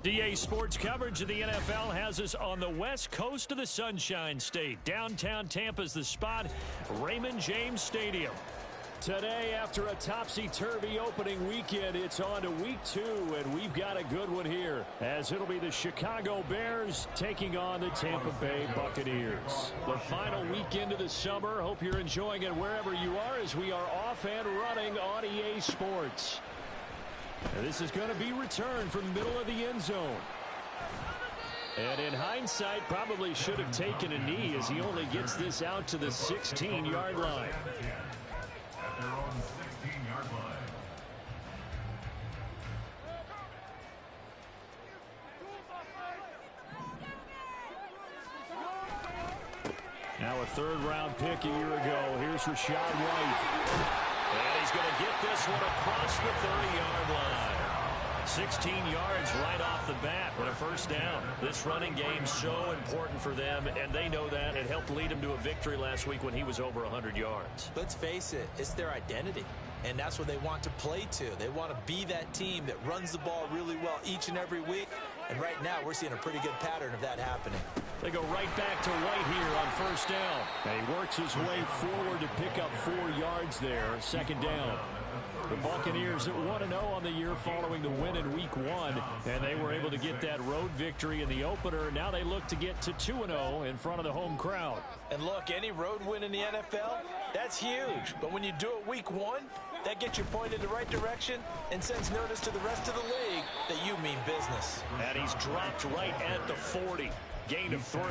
DA Sports coverage of the NFL has us on the west coast of the Sunshine State. Downtown Tampa's the spot, Raymond James Stadium. Today, after a topsy-turvy opening weekend, it's on to week 2, and we've got a good one here, as it'll be the Chicago Bears taking on the Tampa Bay Buccaneers. The final weekend of the summer. Hope you're enjoying it wherever you are, as we are off and running on EA Sports. And this is going to be returned from the middle of the end zone. And in hindsight, probably should have taken a knee, as he only gets this out to the 16-yard line. At their own 16-yard line. Now a third-round pick a year ago. Here's Rachaad White. And he's going to get this one across the 30-yard line. 16 yards right off the bat, but a first down. This running game's so important for them, and they know that. It helped lead them to a victory last week when he was over 100 yards. Let's face it, it's their identity, and that's what they want to play to. They want to be that team that runs the ball really well each and every week, and right now we're seeing a pretty good pattern of that happening. They go right back to White here on first down. And he works his way forward to pick up 4 yards there. Second down. The Buccaneers at 1-0 on the year following the win in week 1. And they were able to get that road victory in the opener. Now they look to get to 2-0 in front of the home crowd. And look, any road win in the NFL, that's huge. But when you do it week 1, that gets you pointed in the right direction and sends notice to the rest of the league that you mean business. And he's dropped right at the 40. Gain of 3.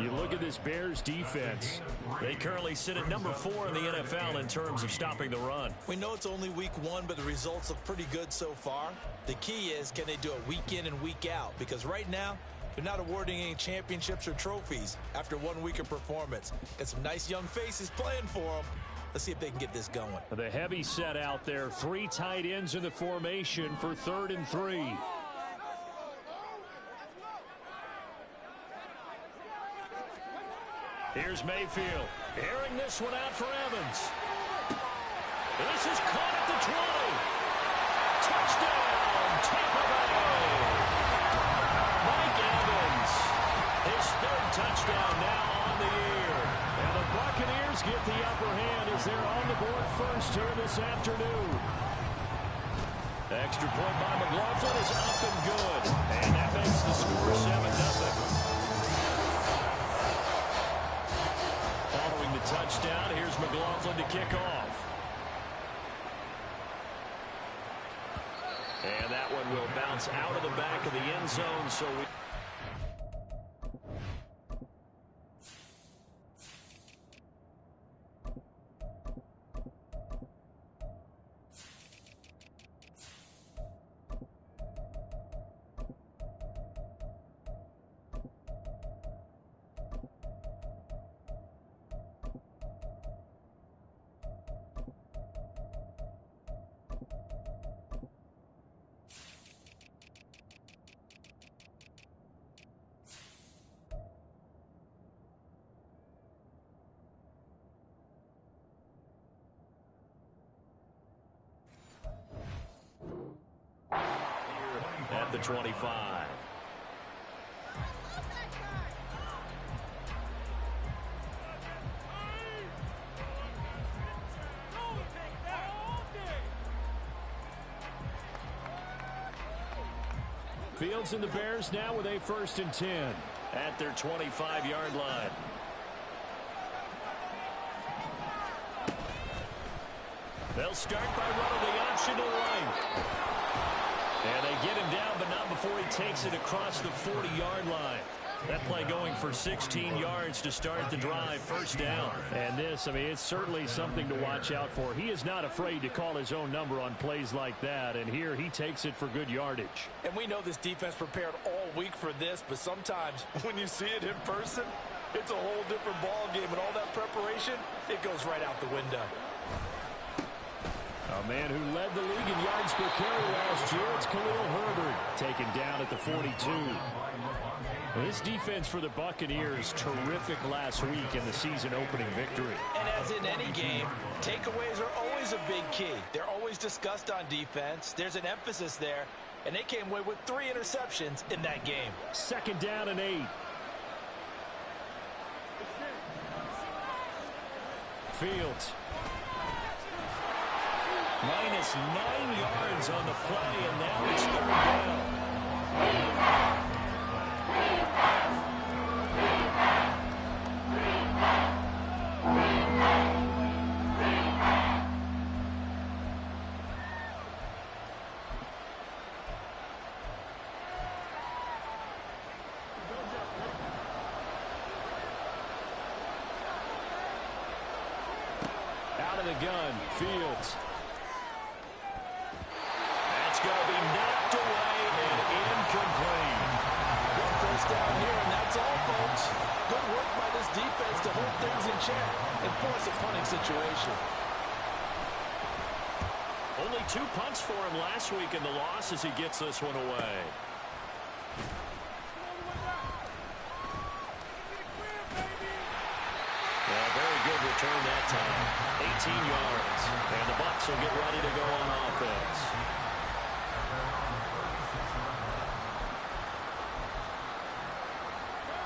You look at this Bears defense. They currently sit at number 4 in the NFL in terms of stopping the run. We know it's only week 1, but the results look pretty good so far. The key is, can they do it week in and week out? Because right now, they're not awarding any championships or trophies after 1 week of performance. Got some nice young faces playing for them. Let's see if they can get this going. The heavy set out there. 3 tight ends in the formation for 3rd and 3. Here's Mayfield. Airing this one out for Evans. This is caught at the 20. Touchdown, Tampa Bay. Mike Evans. His 3rd touchdown now on the year. And the Buccaneers get the upper hand as they're on the board first here this afternoon. The extra point by McLaughlin is up and good. And that makes the score 7-0. Touchdown. Here's McLaughlin to kick off. And that one will bounce out of the back of the end zone. So we... at the 25. Fields and the Bears now with a 1st and 10 at their 25-yard line. They'll start by running the option to the right. And they get him down, but not before he takes it across the 40-yard line. That play going for 16 yards to start the drive, first down. And this, I mean, it's certainly something to watch out for. He is not afraid to call his own number on plays like that, and here he takes it for good yardage. And we know this defense prepared all week for this, but sometimes when you see it in person, it's a whole different ball game, and all that preparation, it goes right out the window. A man who led the league in yards per carry last year, it's Khalil Herbert, taken down at the 42. This defense for the Buccaneers, terrific last week in the season-opening victory. And as in any game, takeaways are always a big key. They're always discussed on defense. There's an emphasis there. and they came away with 3 interceptions in that game. 2nd down and 8. Fields. Minus 9 yards on the play, and now it's 3rd down. Out of the gun, Fields. That's going to be knocked away and incomplete. One first down here, and that's all, folks. Good work by this defense to hold things in check and force a punting situation. Only 2 punts for him last week in the loss as he gets this one away. Very good return that time. 18 yards. And the Bucs will get ready to go on offense.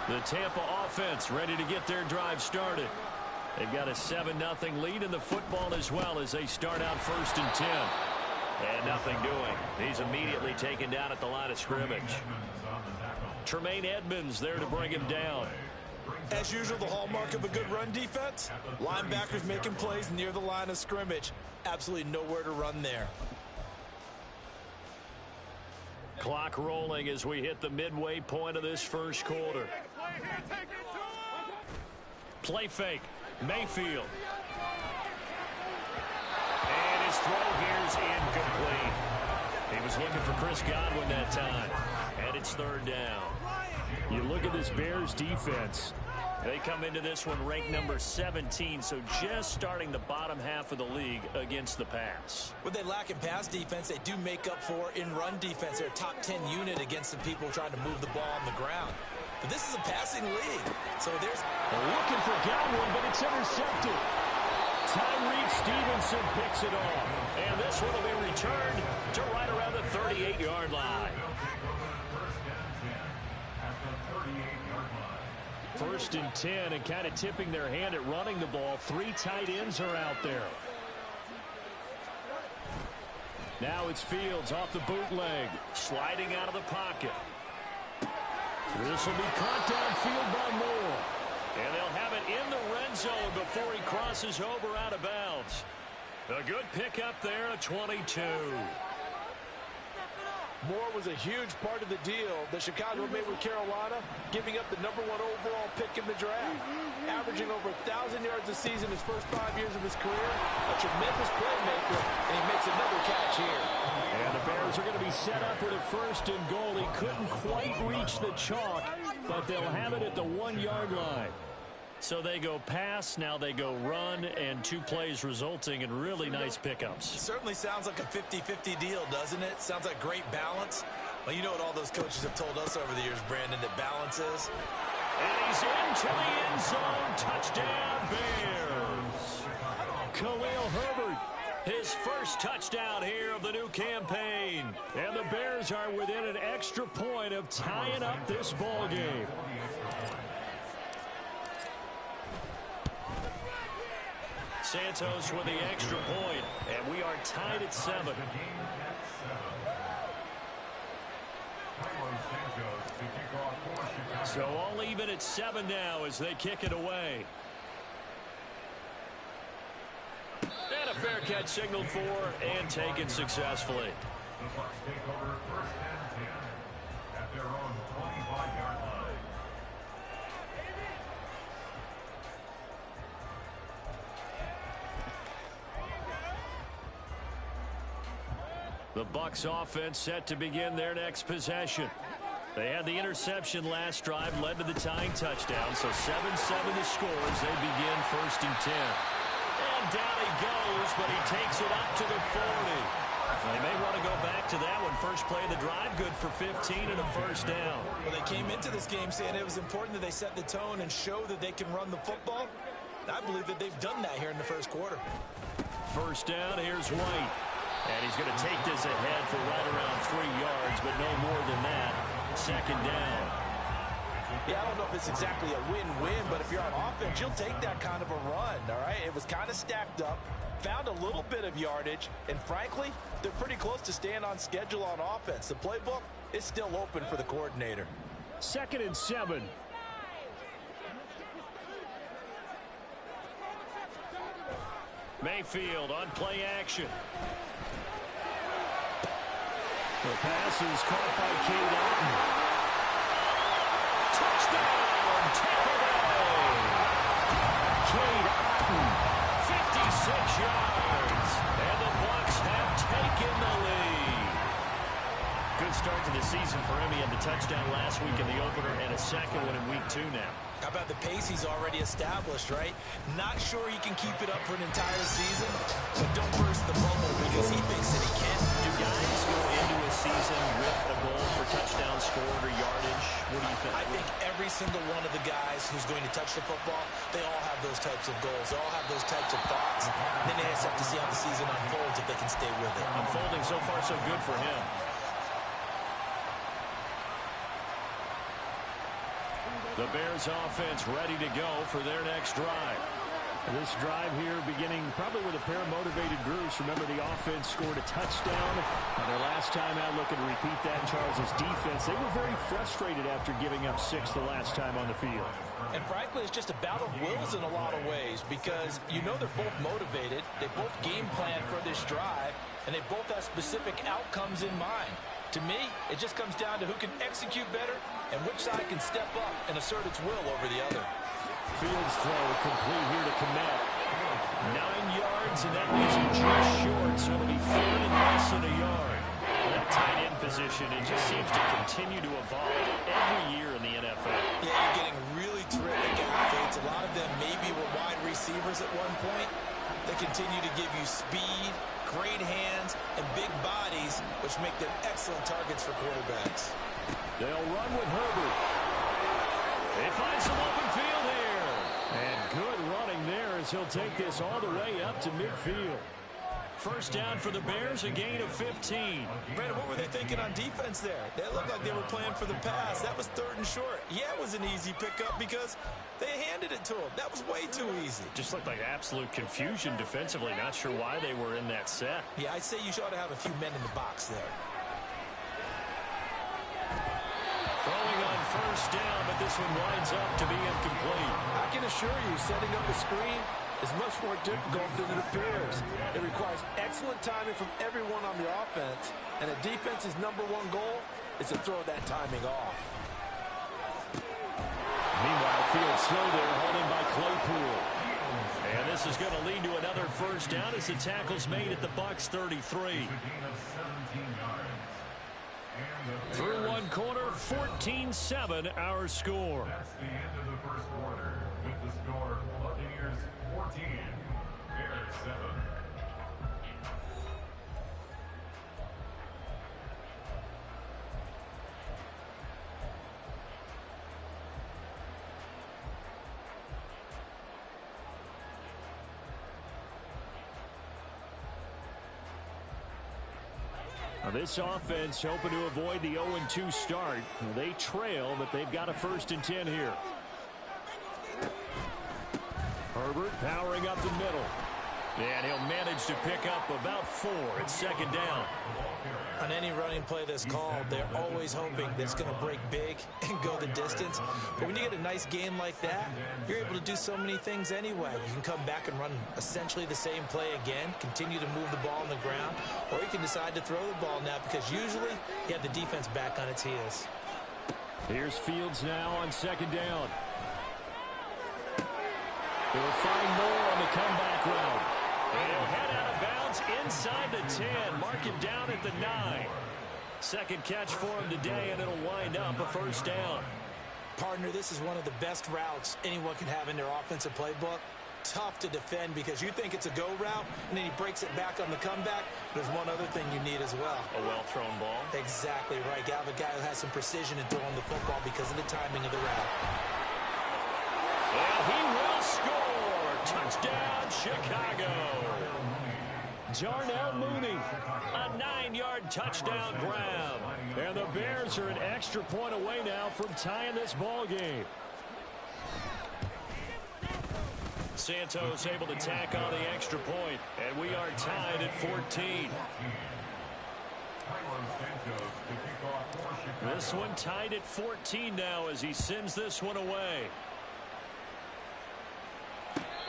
The Tampa offense ready to get their drive started. They've got a 7-0 lead in the football as well as they start out 1st and 10. And nothing doing. He's immediately taken down at the line of scrimmage. Tremaine Edmonds there to bring him down. As usual, the hallmark of a good run defense, linebackers making plays near the line of scrimmage. Absolutely nowhere to run there. Clock rolling as we hit the midway point of this first quarter. Play fake. Mayfield. And his throw here is incomplete. He was looking for Chris Godwin that time. And it's 3rd down. You look at this Bears defense. They come into this one ranked number 17, so just starting the bottom half of the league against the pass. What they lack in pass defense, they do make up for in run defense. They're a top 10 unit against the people trying to move the ball on the ground. But this is a passing league, so there's... Looking for Godwin, but it's intercepted. Tyreek Stevenson picks it off, and this one will be returned to right around the 38-yard line. 1st and 10, and kind of tipping their hand at running the ball. 3 tight ends are out there. Now it's Fields off the bootleg, sliding out of the pocket. This will be caught downfield by Moore. And they'll have it in the red zone before he crosses over out of bounds. A good pickup there at 22. Moore was a huge part of the deal that Chicago made with Carolina, giving up the #1 overall pick in the draft. Averaging over 1,000 yards a season his first 5 years of his career. A tremendous playmaker, and he makes another catch here. And the Bears are going to be set up with a 1st and goal. He couldn't quite reach the chalk, but they'll have it at the 1-yard line. So they go pass, now they go run, and 2 plays resulting in really nice pickups. It certainly sounds like a 50-50 deal, doesn't it? Sounds like great balance. Well, you know what all those coaches have told us over the years, Brandon, that balance is. And he's into the end zone. Touchdown, Bears. Khalil Herbert, his first touchdown here of the new campaign. And the Bears are within an extra point of tying up this ball game. Santos with the extra point, and we are tied at 7. So all even at 7 now as they kick it away. And a fair catch signaled for and taken successfully. The Bucs take over 1st and 10 at their own 25-yard line. The Bucs offense set to begin their next possession. They had the interception last drive, led to the tying touchdown, so 7-7 the score as they begin 1st and 10. And down he goes, but he takes it up to the 40. They may want to go back to that one. First play of the drive, good for 15 and a 1st down. Well, they came into this game saying it was important that they set the tone and show that they can run the football. I believe that they've done that here in the first quarter. 1st down, here's White. And he's going to take this ahead for right around 3 yards, but no more than that. Second down. Yeah, I don't know if it's exactly a win-win, but if you're on offense, you'll take that kind of a run, all right? It was kind of stacked up, found a little bit of yardage, and frankly, they're pretty close to staying on schedule on offense. The playbook is still open for the coordinator. 2nd and 7. Mayfield on play action. The pass is caught by Cade Otton. Touchdown, Tampa Bay. Cade Otton, 56 yards. And the Bucs have taken the lead. Good start to the season for him. He had the touchdown last week in the opener and a second one in week 2 now. How about the pace he's already established, right? Not sure he can keep it up for an entire season, but don't burst the bubble because he thinks that he can. Do guys go into a season with a goal for touchdown scored or yardage? What do you think? I think every single one of the guys who's going to touch the football, they all have those types of goals. They all have those types of thoughts. Then they just have to see how the season unfolds if they can stay with it. Unfolding so far so good for him. The Bears offense ready to go for their next drive. This drive here beginning probably with a pair of motivated groups. Remember, the offense scored a touchdown. Their last time out, looking to repeat that in Charles' defense. They were very frustrated after giving up 6 the last time on the field. And frankly, it's just a battle of wills in a lot of ways because you know they're both motivated. They both game plan for this drive, and they both have specific outcomes in mind. To me, it just comes down to who can execute better and which side can step up and assert its will over the other. Fields throw complete here to Kmet. 9 yards, and that leaves him just short, so it'll be 3rd and less than a yard. That tight end position, it just seems to continue to evolve every year in the NFL. Yeah, you're getting really terrific athletes. A lot of them maybe were wide receivers at one point. They continue to give you speed, great hands, and big bodies, which make them excellent targets for quarterbacks. They'll run with Herbert. They find some open field here. And good running there as he'll take this all the way up to midfield. First down for the Bears, a gain of 15. Brandon, what were they thinking on defense there? They looked like they were playing for the pass. That was 3rd and short. Yeah, it was an easy pickup because they handed it to him. That was way too easy. Just looked like absolute confusion defensively. Not sure why they were in that set. Yeah, I'd say you ought to have a few men in the box there. Throwing on first down, but this one winds up to be incomplete. I can assure you, setting up a screen is much more difficult than it appears. It requires excellent timing from everyone on the offense, and a defense's #1 goal is to throw that timing off. Meanwhile, Fields still there, holding by Claypool. And this is going to lead to another first down as the tackle's made at the Bucs 33. Through one quarter, 14-7 our score. That's the end of the first quarter. With the score, Buccaneers 14, Bears 7. This offense hoping to avoid the 0-2 start. They trail, but they've got a 1st and 10 here. Herbert powering up the middle. And he'll manage to pick up about 4 at 2nd down. On any running play that's called, they're always hoping that it's going to break big and go the distance. But when you get a nice game like that, you're able to do so many things anyway. You can come back and run essentially the same play again, continue to move the ball on the ground, or you can decide to throw the ball now because usually you have the defense back on its heels. Here's Fields now on 2nd down. He'll find more on the comeback route. And he'll head out of bounds inside the 10. Mark him down at the 9. Second catch for him today, and it'll wind up a 1st down. Partner, this is one of the best routes anyone can have in their offensive playbook. Tough to defend because you think it's a go route, and then he breaks it back on the comeback. There's one other thing you need as well. A well-thrown ball. Exactly right. You have a guy who has some precision in throwing the football because of the timing of the route. And he will score. Touchdown, Chicago. Darnell Mooney, a 9-yard touchdown grab. And the Bears are an extra point away now from tying this ball game. Santos able to tack on the extra point, and we are tied at 14. This one tied at 14 now as he sends this one away.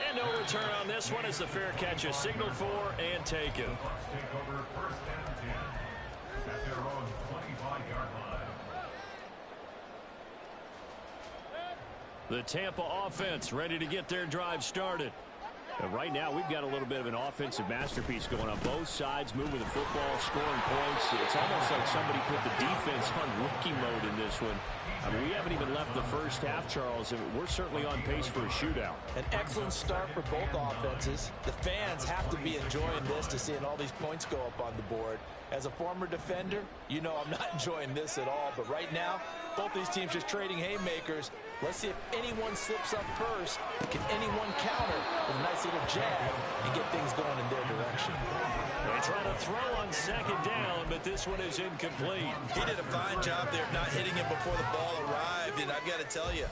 And no return on this one as the fair catch is signaled for and taken. Take over first and 10 at their own 25-yard line. The Tampa offense ready to get their drive started. And right now, we've got a little bit of an offensive masterpiece going on both sides, moving the football, scoring points. It's almost like somebody put the defense on rookie mode in this one. I mean, we haven't even left the first half, Charles, and we're certainly on pace for a shootout. An excellent start for both offenses. The fans have to be enjoying this to seeing all these points go up on the board. As a former defender, you know I'm not enjoying this at all. But right now, both these teams just trading haymakers. Let's see if anyone slips up first. Can anyone counter with a nice little jab and get things going in their direction? They try to throw on second down, but this one is incomplete. He did a fine job there of not hitting him before the ball arrived, and I've got to tell you,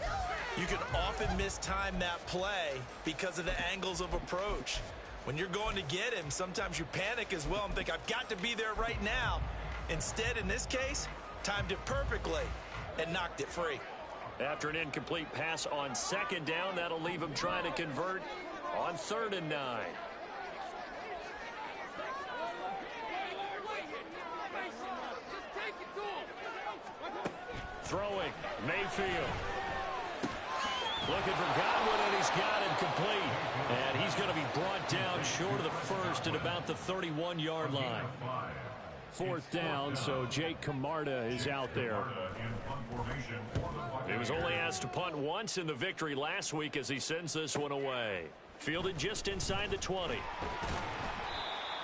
you can often mistime that play because of the angles of approach. When you're going to get him, sometimes you panic as well and think, I've got to be there right now. Instead, in this case, timed it perfectly and knocked it free. After an incomplete pass on second down, that'll leave him trying to convert on 3rd and 9. Throwing, Mayfield. Looking for Godwin, and he's got him complete. And he's going to be brought down short of the first at about the 31-yard line. 4th down, so Jake Camarda is out there. He was only asked to punt once in the victory last week as he sends this one away. Fielded just inside the 20.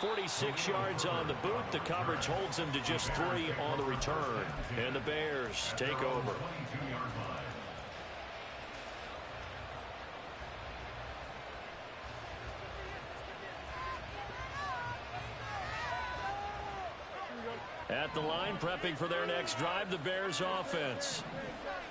46 yards on the boot. The coverage holds him to just 3 on the return. And the Bears take over. At the line, prepping for their next drive, the Bears offense.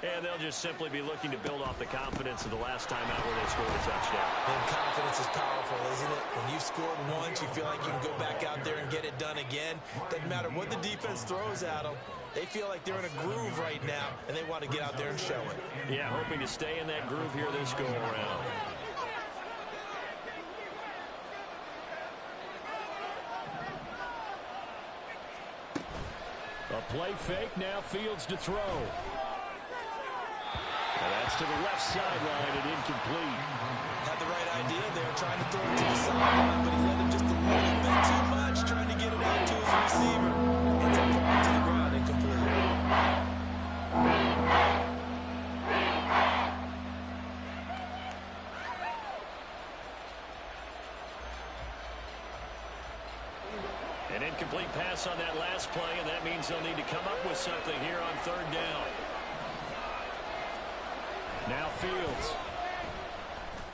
And they'll just simply be looking to build off the confidence of the last time out where they scored a touchdown. And confidence is powerful, isn't it? When you've scored once, you feel like you can go back out there and get it done again. Doesn't matter what the defense throws at them. They feel like they're in a groove right now, and they want to get out there and show it. Yeah, hoping to stay in that groove here this go-around. A play fake, now Fields to throw. And that's to the left sideline and incomplete. Had the right idea there, trying to throw it to the sideline, but he let him just a little bit too much, trying to get it out to his receiver. Ends up falling to the ground, incomplete. An incomplete pass on that last play, and that means they'll need to come up with something here on 3rd down. Now Fields.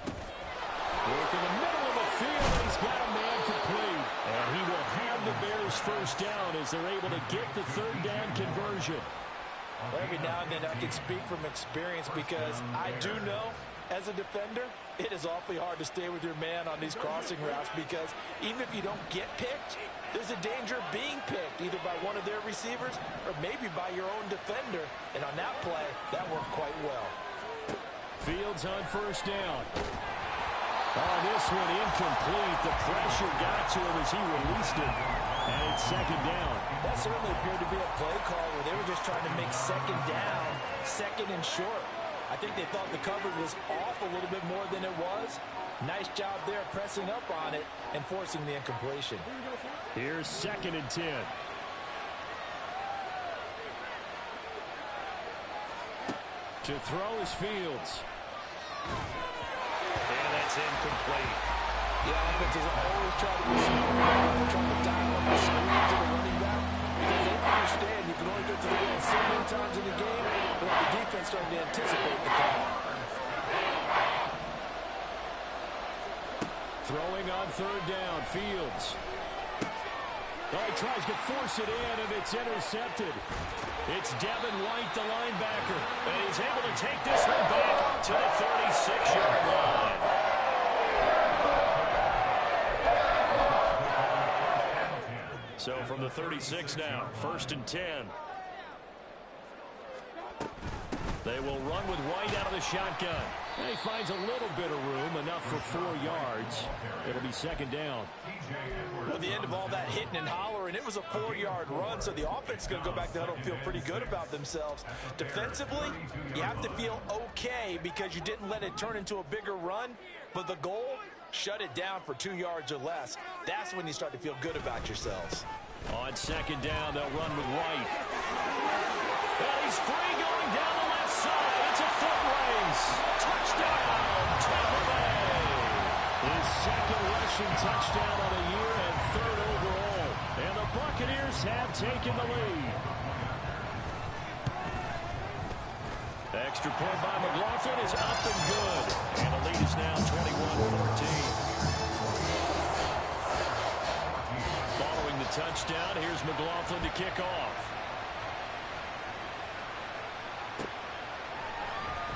Work in the middle of the field. He's got a man complete. And he will have the Bears first down as they're able to get the 3rd down conversion. Well, every now and then I can speak from experience because I do know as a defender, it is awfully hard to stay with your man on these crossing routes because even if you don't get picked, there's a danger of being picked either by one of their receivers or maybe by your own defender. And on that play, that worked quite well. Fields on 1st down. Oh, this one incomplete. The pressure got to him as he released it. And it's 2nd down. That certainly appeared to be a play call where they were just trying to make 2nd down, 2nd and short. I think they thought the coverage was off a little bit more than it was. Nice job there pressing up on it and forcing the incompletion. Here's 2nd and 10. To throw is Fields. And that's incomplete. The offenses always try to be smart. They're trying to dial up the screen to the running back because they understand you can only get to the ball so many times in the game, but the defense starting to anticipate the call. Throwing on 3rd down, Fields. Oh, he tries to force it in, and it's intercepted. It's Devin White, the linebacker, and he's able to take this one back to the 36-yard line. So from the 36 now, 1st and 10. They will run with White out of the shotgun. And he finds a little bit of room, enough for 4 yards. It'll be 2nd down. Well, the end of all that hitting and hollering, it was a 4-yard run, so the offense is going to go back to huddle and feel pretty good about themselves. Defensively, you have to feel okay because you didn't let it turn into a bigger run, but the goal, shut it down for 2 yards or less. That's when you start to feel good about yourselves. On 2nd down, they'll run with White. And he's free going down the left side. It's a foot race. Touchdown, Tampa Bay. His 2nd rushing touchdown of the year and 3rd overall. And the Buccaneers have taken the lead. The extra point by McLaughlin is up and good. And the lead is now 21-14. Following the touchdown, here's McLaughlin to kick off.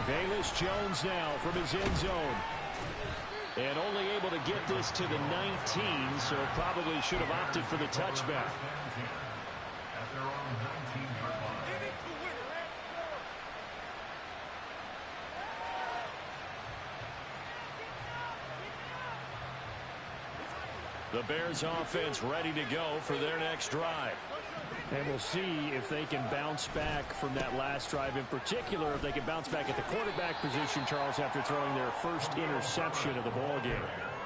Velus Jones now from his end zone. And only able to get this to the 19, so probably should have opted for the touchback. At their own 19-yard line. The Bears offense ready to go for their next drive. And we'll see if they can bounce back from that last drive. In particular, if they can bounce back at the quarterback position, Charles, after throwing their first interception of the ballgame.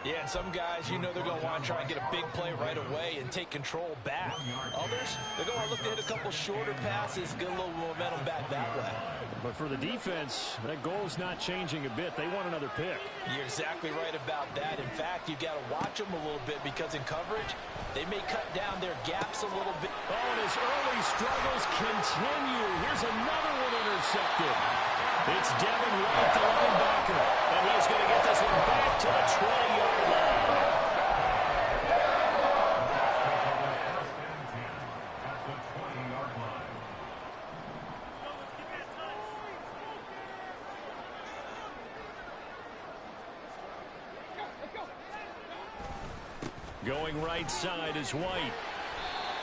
Yeah, and some guys, you know they're going to want to try and get a big play right away and take control back. Others, they're going to look to hit a couple shorter passes, get a little momentum back that way. But for the defense, that goal's not changing a bit. They want another pick. You're exactly right about that. In fact, you got to watch them a little bit because in coverage, they may cut down their gaps a little bit. Oh, and his early struggles continue. Here's another one intercepted. It's Devin White, the linebacker, and he's going to get this one back to the 20-yard line. At the 20-yard line. Going right side is White.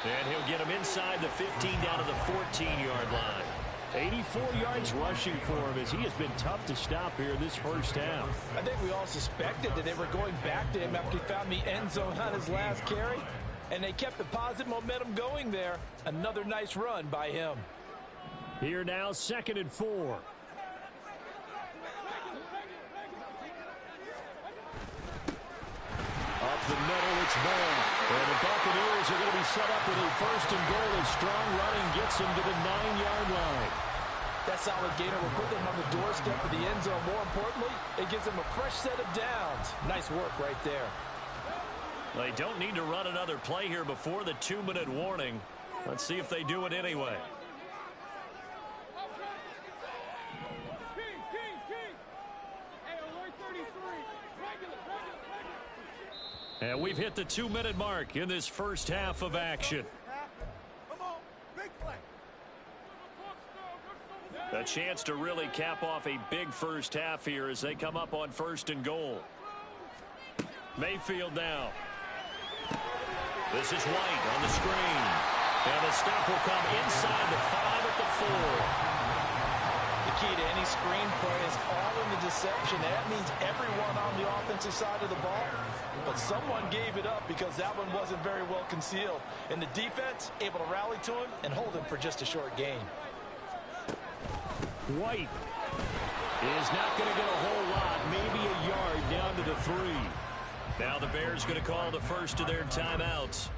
And he'll get him inside the 15 down to the 14-yard line. 84 yards rushing for him as he has been tough to stop here this first half. I think we all suspected that they were going back to him after he found the end zone on his last carry. And they kept the positive momentum going there. Another nice run by him. Here now, 2nd and 4. Up the middle, it's Vaughn. And the Buccaneers are going to be set up with a 1st and goal as strong running gets them to the 9-yard line. That solid gainer will put them on the doorstep of the end zone. More importantly, it gives them a fresh set of downs. Nice work right there. They don't need to run another play here before the 2-minute warning. Let's see if they do it anyway. And we've hit the 2-minute mark in this first half of action. A chance to really cap off a big first half here as they come up on 1st and goal. Mayfield now. This is White on the screen. And the stop will come inside the 5 at the 4. The key to any screen play is all in the deception. That means everyone on the offensive side of the ball. But someone gave it up because that one wasn't very well concealed. And the defense able to rally to him and hold him for just a short gain. White is not going to get a whole lot, maybe a yard down to the 3. Now the Bears going to call the first of their timeouts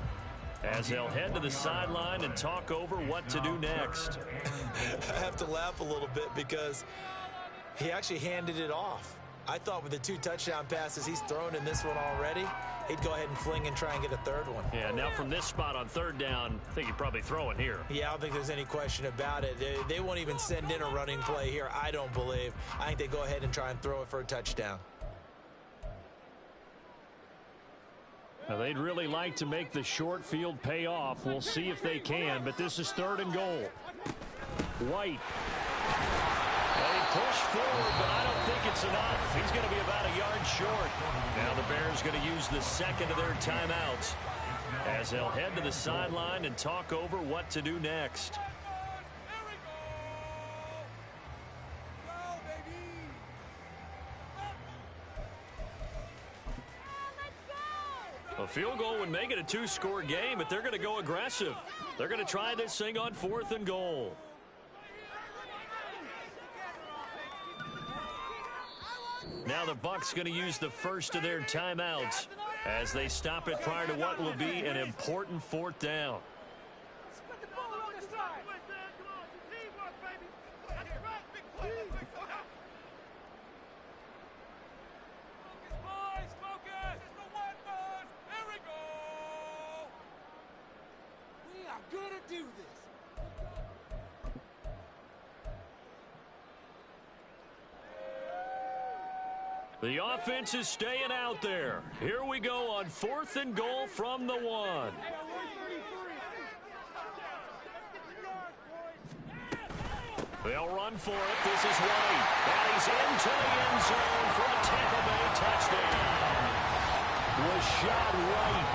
as they'll head to the sideline and talk over what to do next. I have to laugh a little bit because he actually handed it off. I thought with the 2 touchdown passes he's thrown in this one already, he'd go ahead and fling and try and get a 3rd one. Yeah, now from this spot on 3rd down, I think he'd probably throw it here. Yeah, I don't think there's any question about it. They won't even send in a running play here, I don't believe. I think they go ahead and try and throw it for a touchdown. Now, they'd really like to make the short field pay off. We'll see if they can, but this is 3rd and goal. White. They push forward, but I don't think it's enough. He's going to be about a yard short. Now the Bears going to use the second of their timeouts as they'll head to the sideline and talk over what to do next. A field goal would make it a 2-score game, but they're going to go aggressive. They're going to try this thing on 4th and goal. Now the Bucs going to use the first of their timeouts as they stop it prior to what will be an important 4th down. The offense is staying out there. Here we go on 4th and goal from the 1. They'll run for it. This is White. And he's into the end zone for a Tampa Bay touchdown. Rashad White,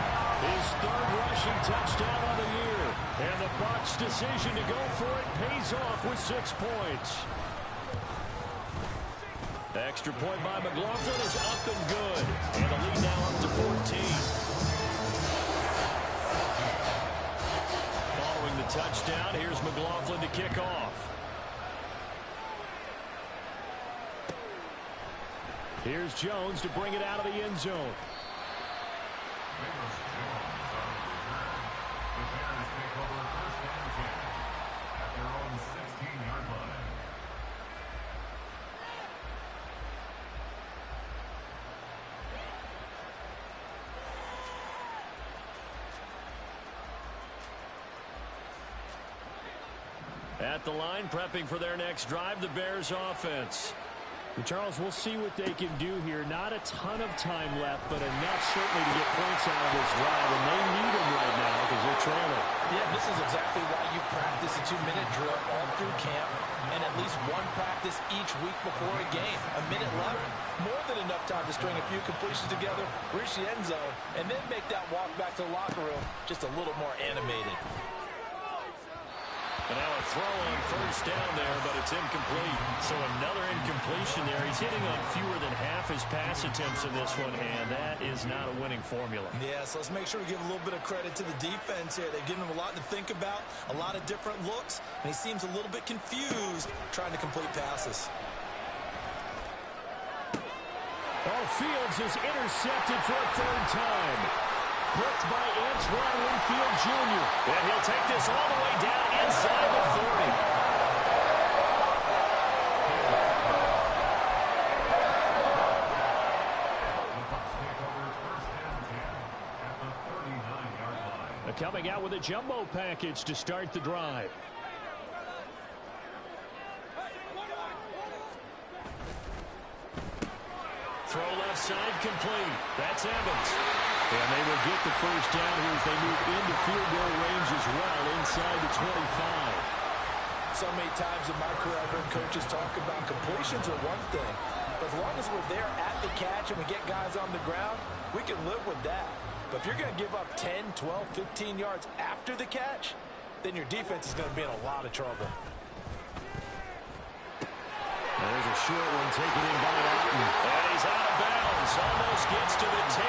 his 3rd rushing touchdown on the year. And the Bucs' decision to go for it pays off with 6 points. Extra point by McLaughlin is up and good. And the lead now up to 14. Following the touchdown, here's McLaughlin to kick off. Here's Jones to bring it out of the end zone. At the line, prepping for their next drive, the Bears offense. Well, Charles, we'll see what they can do here. Not a ton of time left, but enough certainly to get points out of this drive, and they need them right now because they're trailing. Yeah, this is exactly why you practice a 2-minute drill all through camp and at least one practice each week before a game. A minute left, more than enough time to string a few completions together, reach the end zone, and then make that walk back to the locker room just a little more animated. And now a throw on 1st down there, but it's incomplete. So another incompletion there. He's hitting on fewer than half his pass attempts in this one, and that is not a winning formula. Yeah, so let's make sure we give a little bit of credit to the defense here. They've given him a lot to think about, a lot of different looks, and he seems a little bit confused trying to complete passes. Oh, Fields is intercepted for a 3rd time. Blocked by Antoine Winfield Jr. And he'll take this all the way down inside the 40. They're coming out with a jumbo package to start the drive. Throw left side complete. That's Evans. And they will get the 1st down here as they move into field goal range as well inside the 25. So many times in my career I've heard coaches talk about completions are one thing. But as long as we're there at the catch and we get guys on the ground, we can live with that. But if you're going to give up 10, 12, 15 yards after the catch, then your defense is going to be in a lot of trouble. There's a short one taken in by Alton. And he's out of bounds. Almost gets to the 10.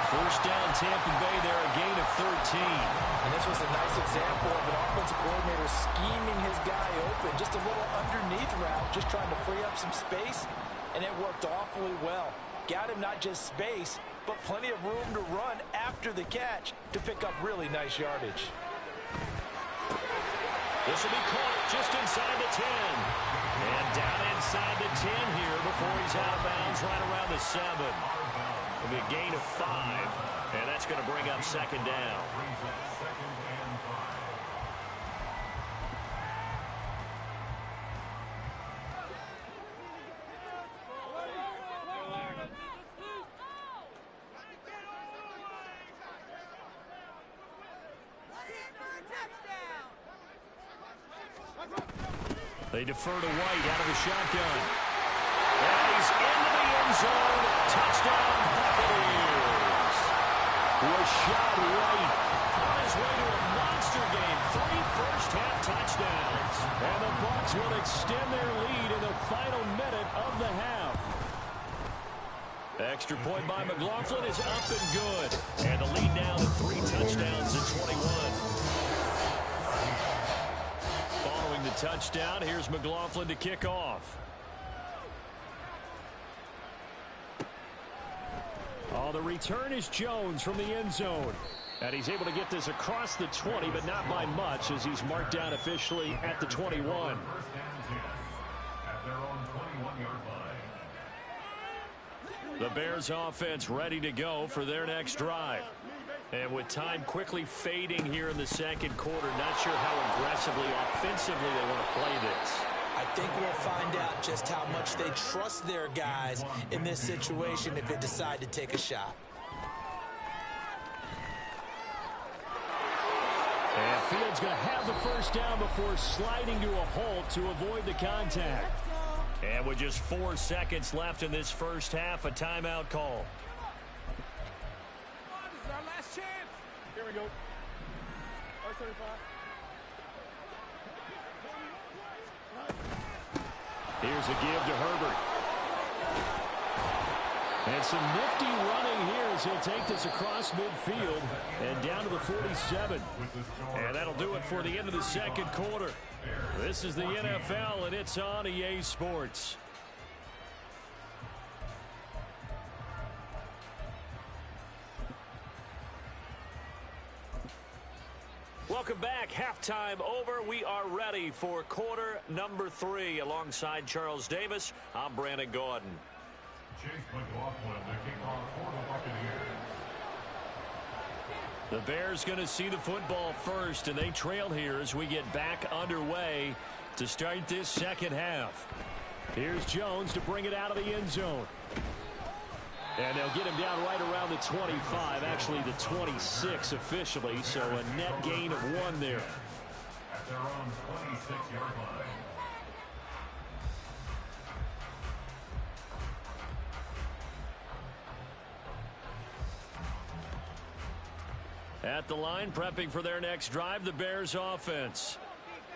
1st down Tampa Bay there, a gain of 13. And this was a nice example of an offensive coordinator scheming his guy open. Just a little underneath route, just trying to free up some space. And it worked awfully well. Got him not just space, but plenty of room to run after the catch to pick up really nice yardage. This will be caught just inside the 10. And down inside the 10 here before he's out of bounds right around the 7. It'll be a gain of 5, and that's going to bring up 2nd down. They defer to White out of the shotgun. And he's into the end zone. Touchdown, Buccaneers. Rashad White on his way to a monster game. 3 first-half touchdowns. And the Bucs will extend their lead in the final minute of the half. Extra point by McLaughlin is up and good. And the lead now to 3 touchdowns in 21. Following the touchdown, here's McLaughlin to kick off. Oh, the return is Jones from the end zone. And he's able to get this across the 20, but not by much, as he's marked down officially at the 21. First and 10 at their own 21-yard line. The Bears offense ready to go for their next drive. And with time quickly fading here in the second quarter, not sure how aggressively, offensively they want to play this. I think we'll find out just how much they trust their guys in this situation if they decide to take a shot. And Fields going to have the first down before sliding to a halt to avoid the contact. And with just 4 seconds left in this first half, a timeout call. This is our last chance. Here we go. R35. Here's a give to Herbert. And some nifty running here as he'll take this across midfield and down to the 47. And that'll do it for the end of the second quarter. This is the NFL, and it's on EA Sports. Welcome back. Halftime over. We are ready for quarter number 3. Alongside Charles Davis, I'm Brandon Gordon. Chase McLaughlin to kick off for the Buccaneers. The Bears going to see the football first, and they trail here as we get back underway to start this second half. Here's Jones to bring it out of the end zone. And they'll get him down right around the 25, actually the 26 officially, so a net gain of 1 there. At their own 26-yard line. At the line, prepping for their next drive, the Bears offense.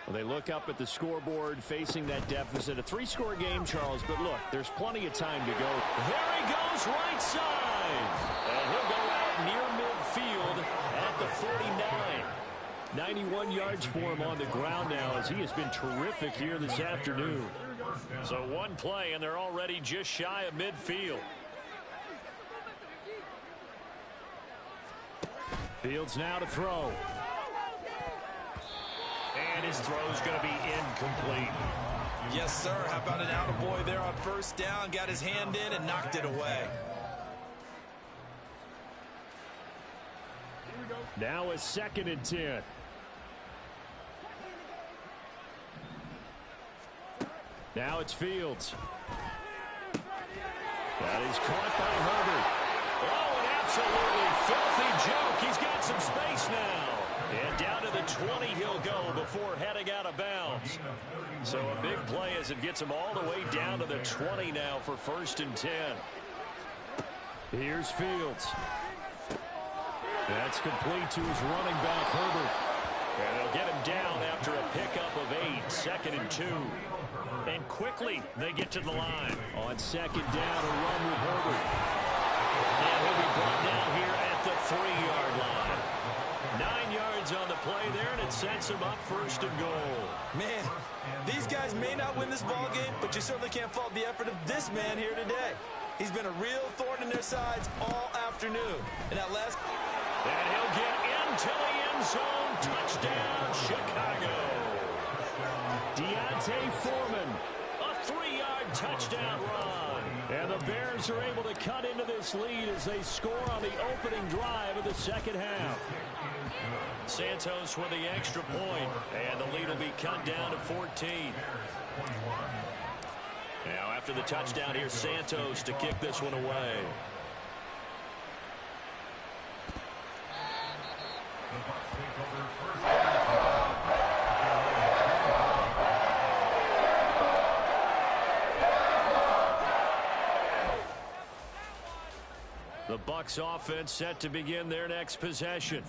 Well, they look up at the scoreboard facing that deficit. A 3-score game, Charles, but look, there's plenty of time to go. There he goes, right side. And he'll go out near midfield at the 49. 91 yards for him on the ground now as he has been terrific here this afternoon. So 1 play, and they're already just shy of midfield. Fields now to throw. And his throw's going to be incomplete. Yes, sir. How about an attaboy there on first down? Got his hand in and knocked it away. Now a 2nd and 10. Now it's Fields. That is caught by Herbert. Oh, an absolutely filthy joke. He's got some space now. And down to the 20 he'll go before heading out of bounds. So a big play as it gets him all the way down to the 20 now for 1st and 10. Here's Fields. That's complete to his running back, Herbert. And they'll get him down after a pickup of 8, 2nd and 2. And quickly they get to the line. On 2nd down, a run with Herbert. And he'll be brought down here at the 3-yard line. 9 yards on the play there, and it sets him up 1st and goal. Man, these guys may not win this ball game, but you certainly can't fault the effort of this man here today. He's been a real thorn in their sides all afternoon. And that last... And he'll get into the end zone. Touchdown, Chicago. Deontay Foreman, a 3-yard touchdown run. And the Bears are able to cut into this lead as they score on the opening drive of the second half. Santos with the extra point, and the lead will be cut down to 14. Now after the touchdown, here's Santos to kick this one away. Bucs offense set to begin their next possession.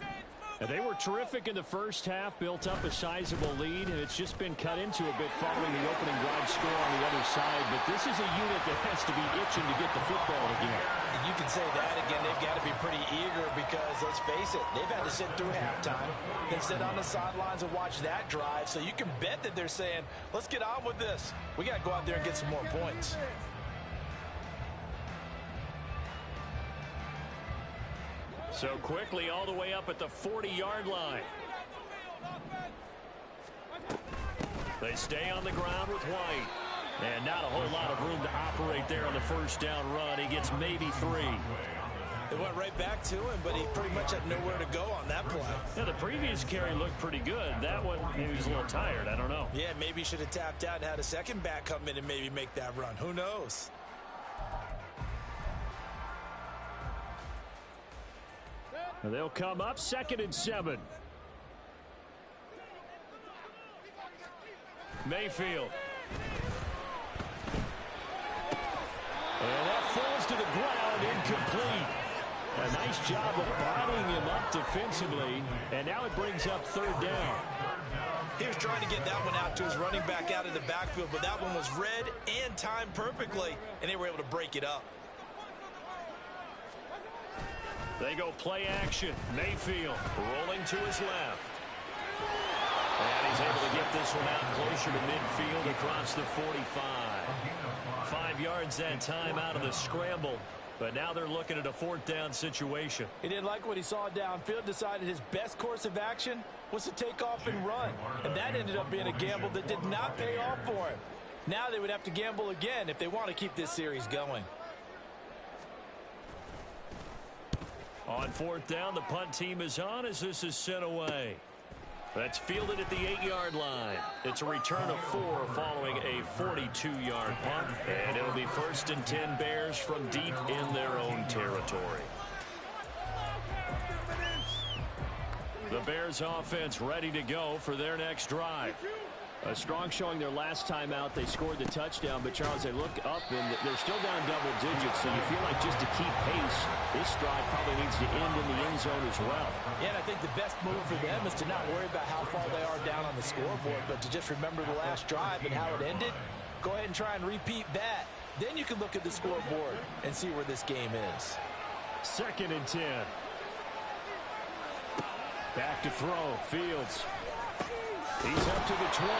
And they were terrific in the first half, built up a sizable lead, and it's just been cut into a bit following the opening drive score on the other side. But this is a unit that has to be itching to get the football again. And you can say that again. They've got to be pretty eager because, let's face it, they've had to sit through halftime, then sit on the sidelines and watch that drive. So you can bet that they're saying, let's get on with this. We got to go out there and get some more points. So quickly all the way up at the 40-yard line. They stay on the ground with White. And not a whole lot of room to operate there on the first down run. He gets maybe 3. They went right back to him, but he pretty much had nowhere to go on that play. Yeah, the previous carry looked pretty good. That one, maybe he was a little tired. I don't know. Yeah, maybe he should have tapped out and had a second back come in and maybe make that run. Who knows? They'll come up 2nd and 7. Mayfield. And that falls to the ground, incomplete. A nice job of bodying him up defensively. And now it brings up 3rd down. He was trying to get that one out to his running back out of the backfield, but that one was read and timed perfectly, and they were able to break it up. They go play action. Mayfield rolling to his left. And he's able to get this one out closer to midfield across the 45. 5 yards that time out of the scramble. But now they're looking at a 4th down situation. He didn't like what he saw downfield, decided his best course of action was to take off and run. And that ended up being a gamble that did not pay off for him. Now they would have to gamble again if they want to keep this series going. On 4th down, the punt team is on as this is sent away. That's fielded at the 8-yard line. It's a return of 4 following a 42-yard punt. And it'll be 1st and 10 Bears from deep in their own territory. The Bears offense ready to go for their next drive. A strong showing their last time out. They scored the touchdown, but Charles, they look up and they're still down double digits, so you feel like just to keep pace, this drive probably needs to end in the end zone as well. Yeah, and I think the best move for them is to not worry about how far they are down on the scoreboard, but to just remember the last drive and how it ended. Go ahead and try and repeat that. Then you can look at the scoreboard and see where this game is. 2nd and 10. Back to throw. Fields. He's up to the 20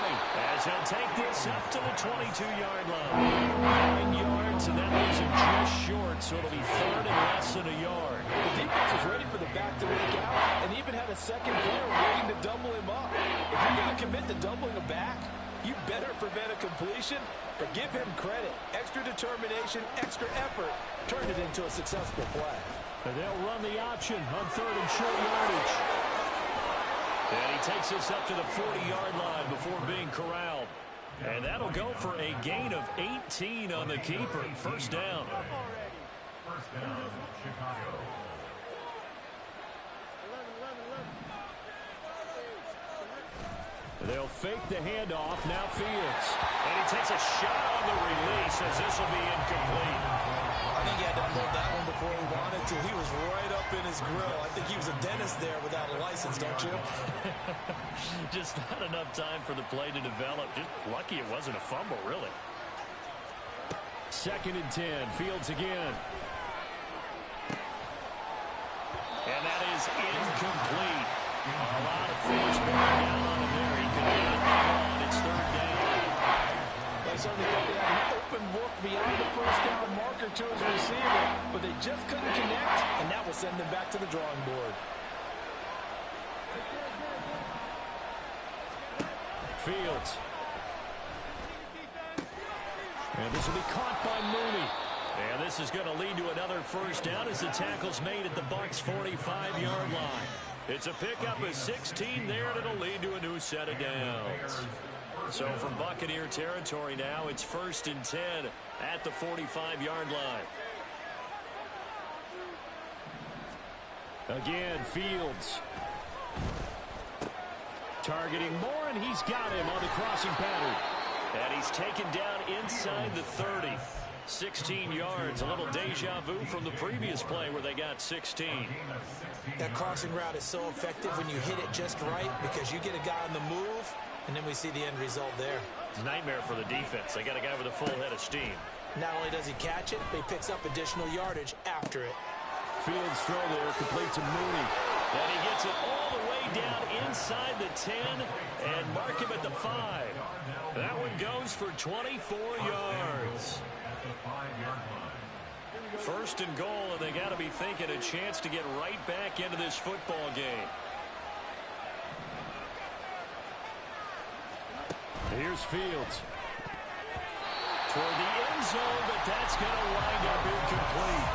as he'll take this up to the 22-yard line. 9 yards, and that leaves him just short, so it'll be 3rd and less than a yard. The defense was ready for the back to work out and even had a second player waiting to double him up. If you're going to commit to doubling a back, you better prevent a completion, but give him credit. Extra determination, extra effort turned it into a successful play. And they'll run the option on 3rd and short yardage. And he takes us up to the 40-yard line before being corralled. And that'll go for a gain of 18 on the keeper. 1st down. Chicago. They'll fake the handoff. Now Fields. And he takes a shot on the release as this will be incomplete. I think he had to unload that one before he wanted to. He was right up in his grill. I think he was a dentist there without a license, don't you? Just not enough time for the play to develop. Just lucky it wasn't a fumble, really. 2nd and 10. Fields again. And that is incomplete. A lot of force bearing down on him there. He could get it on. It's 3rd down. They certainly thought they had an open look beyond the 1st down marker to his receiver, but they just couldn't connect, and that will send them back to the drawing board. Fields. And this will be caught by Mooney. And this is going to lead to another 1st down as the tackle's made at the Bucs' 45-yard line. It's a pickup of 16 there, and it'll lead to a new set of downs. So from Buccaneer territory now, it's 1st and 10 at the 45-yard line. Again, Fields. Targeting Moore, and he's got him on the crossing pattern. And he's taken down inside the 30. 16 yards, a little deja vu from the previous play where they got 16. That crossing route is so effective when you hit it just right because you get a guy on the move, and then we see the end result there. Nightmare for the defense. They got a guy with a full head of steam. Not only does he catch it, but he picks up additional yardage after it. Fields throw there, complete to Mooney. And he gets it all the way down inside the 10 and mark him at the 5. That one goes for 24 yards. First and goal, and they got to be thinking a chance to get right back into this football game. Here's Fields. Toward the end zone, but that's going to wind up incomplete.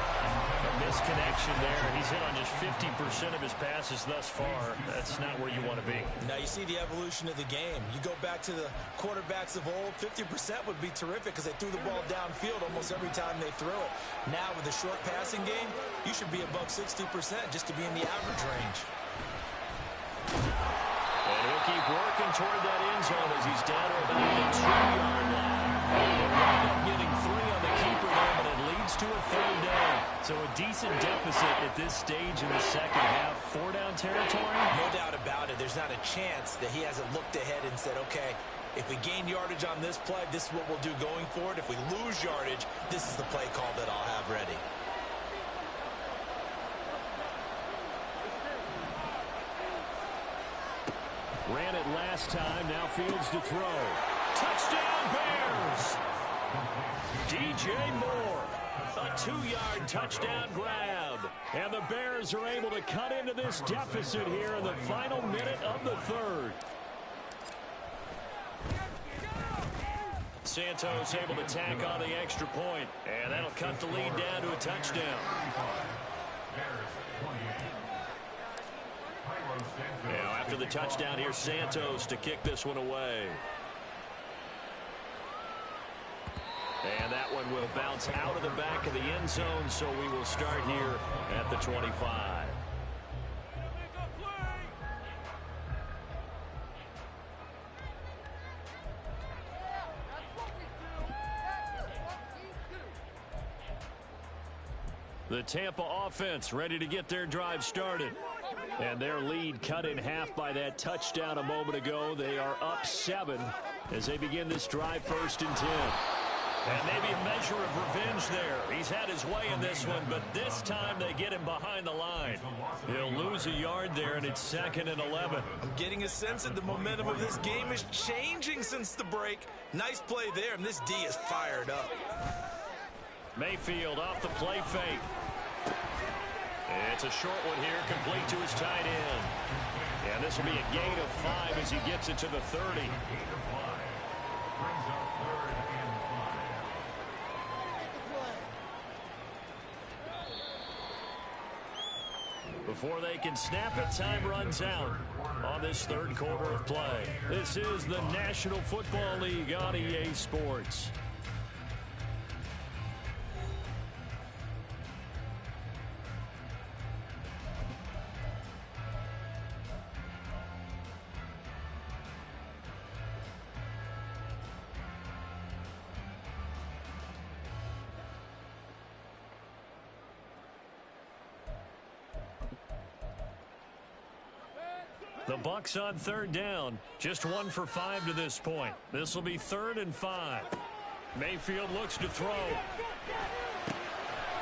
A misconnection there. He's hit on just 50% of his passes thus far. That's not where you want to be. Now you see the evolution of the game. You go back to the quarterbacks of old, 50% would be terrific because they threw the ball downfield almost every time they throw it. Now with the short passing game, you should be above 60% just to be in the average range. And he'll keep working toward that end zone as he's down to about the 2-yard line. He'll wind up getting 3 on the keeper there, but it leads to a 3rd down. So a decent deficit at this stage in the second half. 4-down territory? No doubt about it. There's not a chance that he hasn't looked ahead and said, okay, if we gain yardage on this play, this is what we'll do going forward. If we lose yardage, this is the play call that I'll have ready. Ran it last time. Now Fields to throw. Touchdown Bears! DJ Moore. A 2-yard touchdown grab. And the Bears are able to cut into this deficit here in the final minute of the 3rd. Santos able to tack on the extra point. And that'll cut the lead down to a touchdown. Now after the touchdown, here's Santos to kick this one away. And that one will bounce out of the back of the end zone, so we will start here at the 25. The Tampa offense ready to get their drive started. And their lead cut in half by that touchdown a moment ago. They are up 7 as they begin this drive 1st and 10. And maybe a measure of revenge there. He's had his way in this one, but this time they get him behind the line. He'll lose a yard there, and it's 2nd and 11. I'm getting a sense that the momentum of this game is changing since the break. Nice play there, and this D is fired up. Mayfield off the play fake. It's a short one here, complete to his tight end. And this will be a gain of 5 as he gets it to the 30. Before they can snap it, time runs out on this 3rd quarter of play. This is the National Football League on EA Sports. The Bucs on 3rd down. Just 1 for 5 to this point. This will be 3rd and 5. Mayfield looks to throw.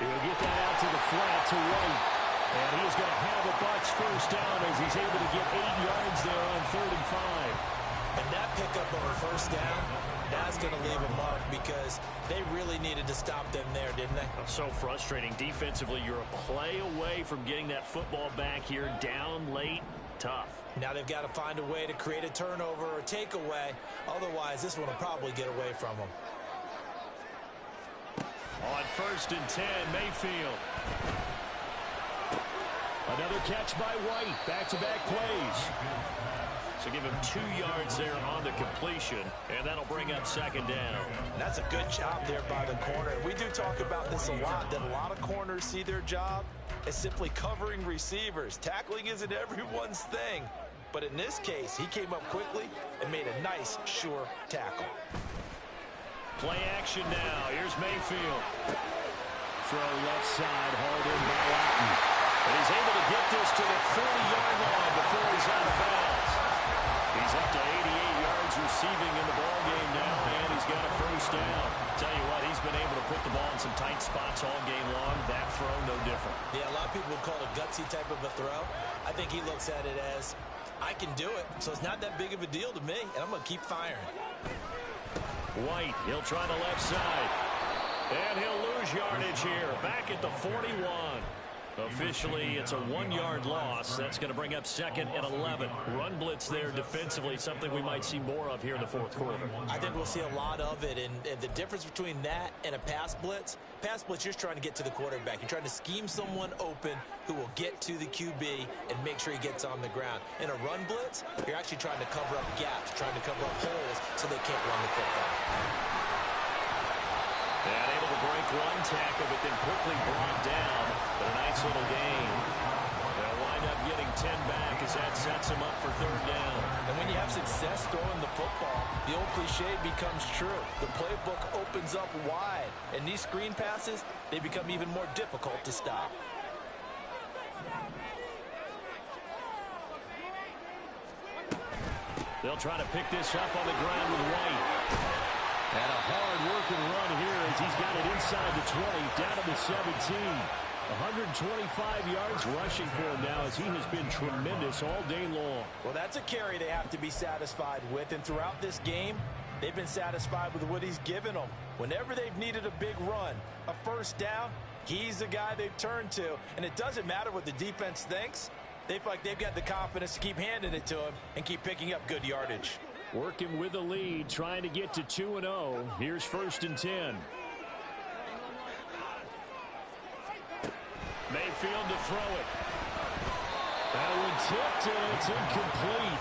He'll get that out to the flat to White. And he's going to have a Bucs 1st down as he's able to get 8 yards there on 3rd and 5. And that pickup of a 1st down, that's going to leave a mark because they really needed to stop them there, didn't they? So frustrating. Defensively, you're a play away from getting that football back here down late. Tough. Now they've got to find a way to create a turnover or takeaway. Otherwise, this one will probably get away from them. On 1st and 10, Mayfield. Another catch by White. Back-to-back plays. So give him 2 yards there on the completion, and that'll bring up 2nd down. That's a good job there by the corner. We do talk about this a lot, that a lot of corners see their job as simply covering receivers. Tackling isn't everyone's thing. But in this case, he came up quickly and made a nice, sure tackle. Play action now. Here's Mayfield. Throw left side, hauled in by Latin. And he's able to get this to the 40-yard line before he's on fouls. He's up to 88 yards receiving in the ball game now, and he's got a first down. Tell you what, he's been able to put the ball in some tight spots all game long. That throw, no different. Yeah, a lot of people would call it a gutsy type of a throw. I think he looks at it as, I can do it, so it's not that big of a deal to me, and I'm going to keep firing. White, he'll try the left side. And he'll lose yardage here. Back at the 41. Officially, it's a 1-yard loss. That's going to bring up 2nd and 11. Run blitz there defensively, something we might see more of here in the fourth quarter. I think we'll see a lot of it. And the difference between that and a pass blitz, you're just trying to get to the quarterback. You're trying to scheme someone open who will get to the QB and make sure he gets on the ground. In a run blitz, you're actually trying to cover up gaps, trying to cover up holes so they can't run the football. And able to break one tackle, but then quickly brought down. But a nice little gain. They'll wind up getting 10 back as that sets them up for 3rd down. And when you have success throwing the football, the old cliche becomes true. The playbook opens up wide. And these screen passes, they become even more difficult to stop. They'll try to pick this up on the ground with White. And a hard-working run here as he's got it inside the 20, down to the 17. 125 yards rushing for him now as he has been tremendous all day long. Well, that's a carry they have to be satisfied with. And throughout this game, they've been satisfied with what he's given them. Whenever they've needed a big run, a first down, he's the guy they've turned to. And it doesn't matter what the defense thinks. They feel like they've got the confidence to keep handing it to him and keep picking up good yardage. Working with the lead, trying to get to 2-0. Here's 1st and 10. Mayfield to throw it. That one tipped, and it's incomplete.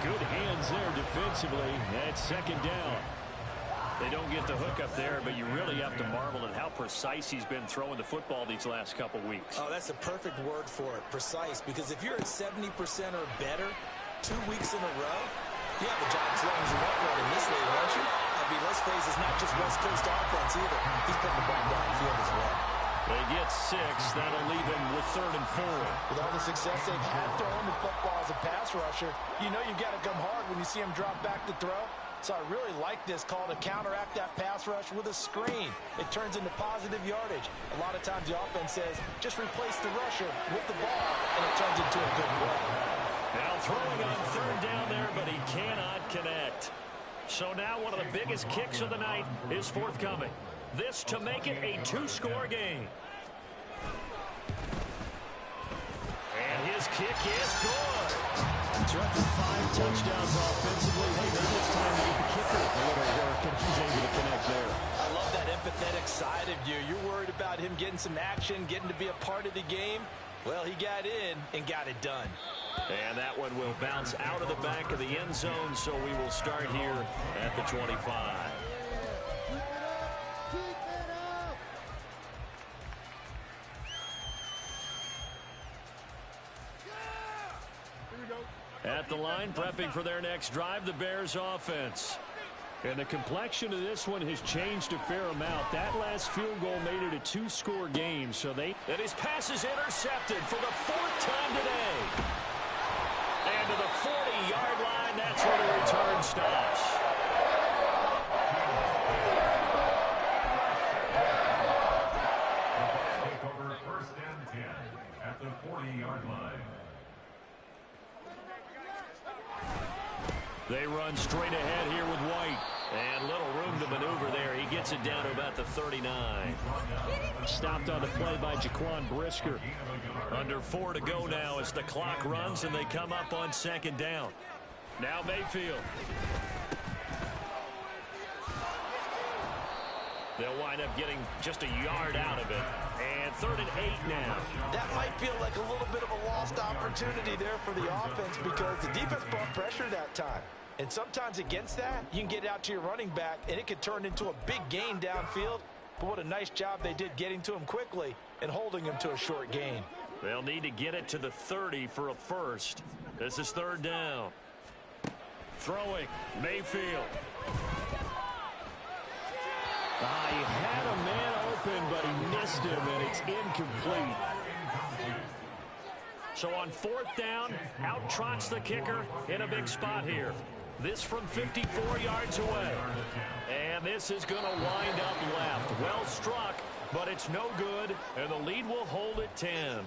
Good hands there defensively. That's 2nd down. They don't get the hook up there, but you really have to marvel at how precise he's been throwing the football these last couple weeks. Oh, that's the perfect word for it, precise, because if you're at 70% or better 2 weeks in a row, you have a job as long as you want one in this league, don't you? I mean, let's face it, it's not just West Coast offense either. He's putting the ball downfield as well. They get 6. That'll leave him with 3rd and 4. With all the success they've had throwing the football as a pass rusher, you know you've got to come hard when you see him drop back to throw. So I really like this call to counteract that pass rush with a screen. It turns into positive yardage. A lot of times the offense says, just replace the rusher with the ball, and it turns into a good play. Now throwing on 3rd down there, but he cannot connect. So now one of the biggest kicks of the night is forthcoming. This to make it a 2-score game. And his kick is good. Directed 5 touchdowns offensively. Hey, maybe it's time to get the kicker a little work, and he's able to connect there. I love that empathetic side of you. You're worried about him getting some action, getting to be a part of the game. Well, he got in and got it done. And that one will bounce out of the back of the end zone, so we will start here at the 25. At the line, prepping for their next drive, the Bears offense. And the complexion of this one has changed a fair amount. That last field goal made it a 2-score game. So and his pass is intercepted for the 4th time today. And to the 40-yard line, that's where the return stops. Take over 1st and 10 at the 40-yard line. They run straight ahead here with White. And little room to maneuver there. He gets it down to about the 39. Stopped on the play by Jaquan Brisker. Under 4 to go now as the clock runs and they come up on 2nd down. Now Mayfield. They'll wind up getting just a yard out of it. And 3rd and 8 now. That might feel like a little bit of a lost opportunity there for the offense because the defense brought pressure that time. And sometimes against that, you can get out to your running back, and it could turn into a big gain downfield. But what a nice job they did getting to him quickly and holding him to a short gain. They'll need to get it to the 30 for a first. This is 3rd down. Throwing, Mayfield. He had a man open, but he missed him, and it's incomplete. So on 4th down, out trots the kicker in a big spot here. This from 54 yards away. And this is going to wind up left. Well struck, but it's no good, and the lead will hold at 10.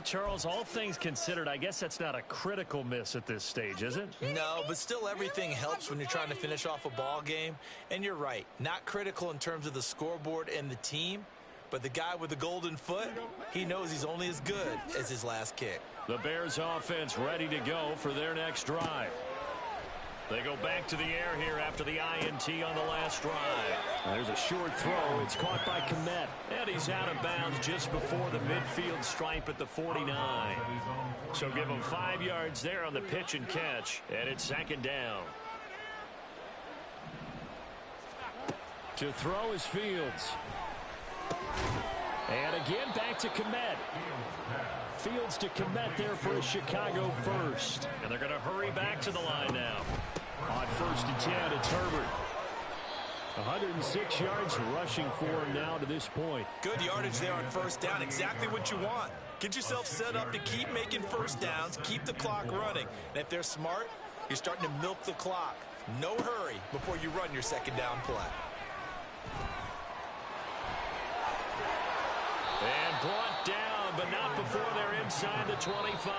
Charles, all things considered, I guess that's not a critical miss at this stage, is it? No, but still everything helps when you're trying to finish off a ball game. And you're right, not critical in terms of the scoreboard and the team, but the guy with the golden foot, he knows he's only as good as his last kick. The Bears offense ready to go for their next drive. They go back to the air here after the INT on the last drive. There's a short throw. It's caught by Kmet. And he's out of bounds just before the midfield stripe at the 49. So give him 5 yards there on the pitch and catch. And it's 2nd down. To throw is Fields. And again back to Kmet. Fields to Kmet there for a Chicago first. And they're going to hurry back to the line now. On 1st and 10, it's Herbert. 106 yards rushing for him now to this point. Good yardage there on 1st down. Exactly what you want. Get yourself set up to keep making 1st downs, keep the clock running. And if they're smart, you're starting to milk the clock. No hurry before you run your 2nd down play. And brought down, but not before they're inside the 25.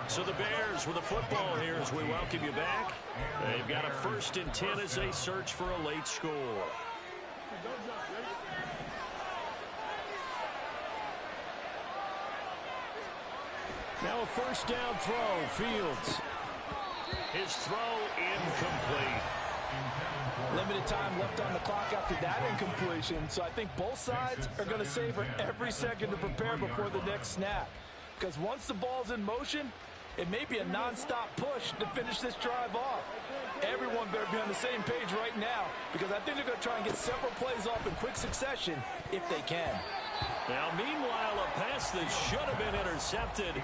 So the Bears with the football here as we welcome you back. They've got a 1st and 10 as they search for a late score. Now a 1st down throw, Fields. His throw incomplete. Limited time left on the clock after that incompletion, so I think both sides are going to savor every second to prepare before the next snap. Because once the ball's in motion, it may be a non-stop push to finish this drive off. Everyone better be on the same page right now, because I think they're going to try and get several plays off in quick succession if they can. Now, meanwhile, a pass that should have been intercepted,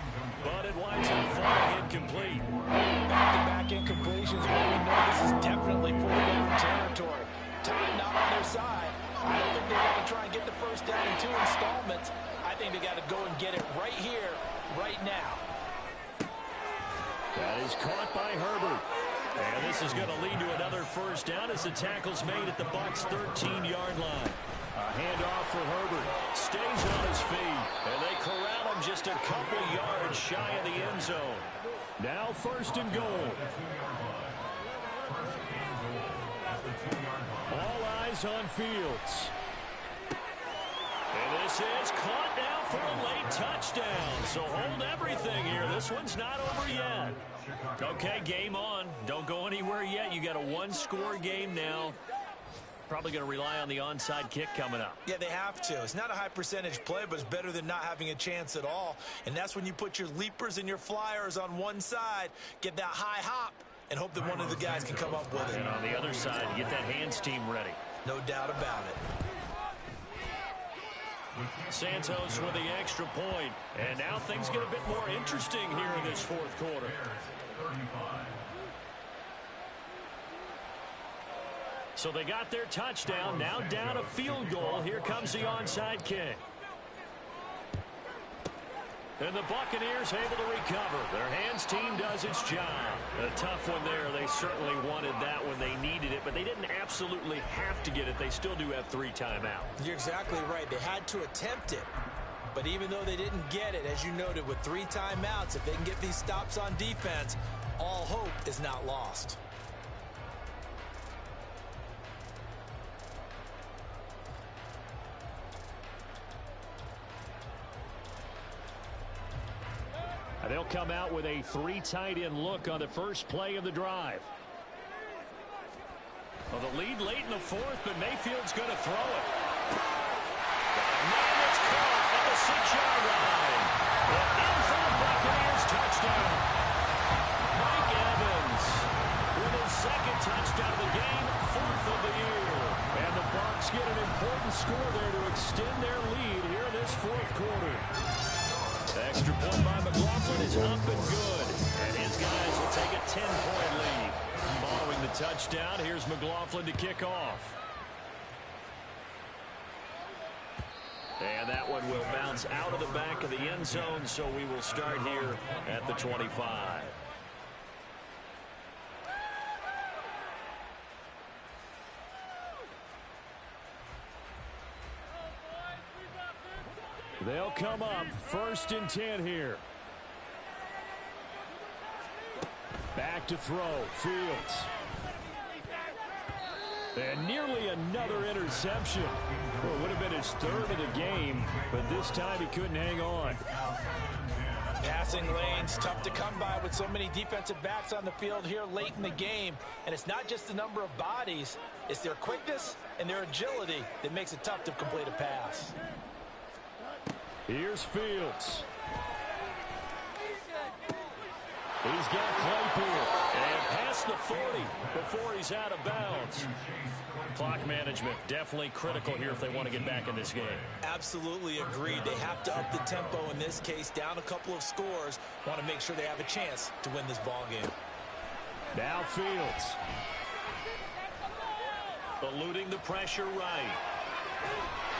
but it winds up falling incomplete. Back-to-back incompletions where we know this is definitely 4th down territory. Time not on their side. I don't think they're going to try and get the 1st down in 2 installments. I think they got to go and get it right here, right now. That is caught by Herbert. And this is going to lead to another 1st down as the tackle's made at the Bucs' 13-yard line. A handoff for Herbert. Stays on his feet. And they corral him just a couple yards shy of the end zone. Now 1st and goal. All eyes on Fields. And this is caught now for a late touchdown. So hold everything here. This one's not over yet. Okay, game on. Don't go anywhere yet. You got a 1-score game now. Probably going to rely on the onside kick coming up. Yeah, they have to. It's not a high percentage play, but it's better than not having a chance at all. And that's when you put your leapers and your flyers on one side, get that high hop, and hope that one of the guys can come up with it. And on the other side, get that hands team ready. No doubt about it. Santos with the extra point. And now things get a bit more interesting here in this 4th quarter. So they got their touchdown. Now down a field goal. Here comes the onside kick. And the Buccaneers able to recover. Their hands team does its job. A tough one there. They certainly wanted that when they needed it, but they didn't absolutely have to get it. They still do have 3 timeouts. You're exactly right. They had to attempt it. But even though they didn't get it, as you noted, with 3 timeouts, if they can get these stops on defense, all hope is not lost. They'll come out with a 3 tight end look on the first play of the drive. Well, the lead late in the 4th, but Mayfield's going to throw it. And it's caught at the 6-yard line. And in for the Buccaneers touchdown. Mike Evans with his 2nd touchdown of the game, 4th of the year. And the Bucs get an important score there to extend their lead here in this 4th quarter. Extra point by McLaughlin is up and good. And his guys will take a 10-point lead. Following the touchdown, here's McLaughlin to kick off. And that one will bounce out of the back of the end zone, so we will start here at the 25. They'll come up 1st and 10 here. Back to throw, Fields. And nearly another interception. Well, it would have been his 3rd of the game, but this time he couldn't hang on. Passing lanes, tough to come by with so many defensive backs on the field here late in the game. And it's not just the number of bodies, it's their quickness and their agility that makes it tough to complete a pass. Here's Fields. He's got Claypool. And past the 40 before he's out of bounds. Clock management definitely critical here if they want to get back in this game. Absolutely agreed. They have to up the tempo in this case, down a couple of scores. Want to make sure they have a chance to win this ball game. Now Fields. Eluding the pressure right.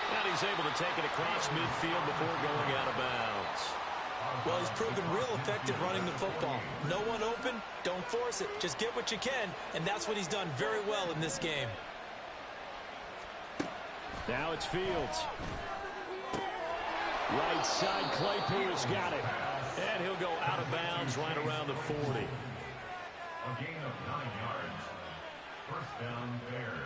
And he's able to take it across midfield before going out of bounds. Well, he's proven real effective running the football. No one open, don't force it. Just get what you can, and that's what he's done very well in this game. Now it's Fields. Right side, Claypool's got it. And he'll go out of bounds right around the 40. A gain of 9 yards. First down, Bears.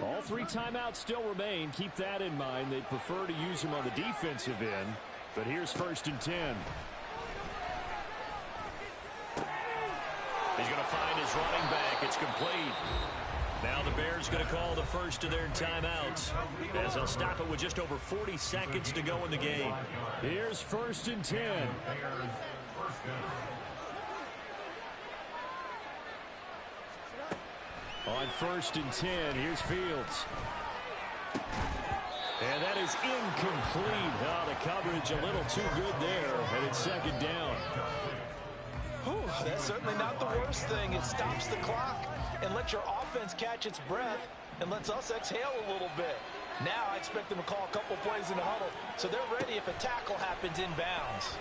All 3 timeouts still remain. Keep that in mind. They'd prefer to use them on the defensive end. But here's 1st and 10. He's going to find his running back. It's complete. Now the Bears going to call the first of their timeouts, as they'll stop it with just over 40 seconds to go in the game. Here's 1st and 10. On 1st and 10, here's Fields. And that is incomplete. Oh, the coverage a little too good there, and it's 2nd down. Whew, that's certainly not the worst thing. It stops the clock and lets your offense catch its breath and lets us exhale a little bit. Now I expect them to call a couple plays in the huddle, so they're ready if a tackle happens inbounds.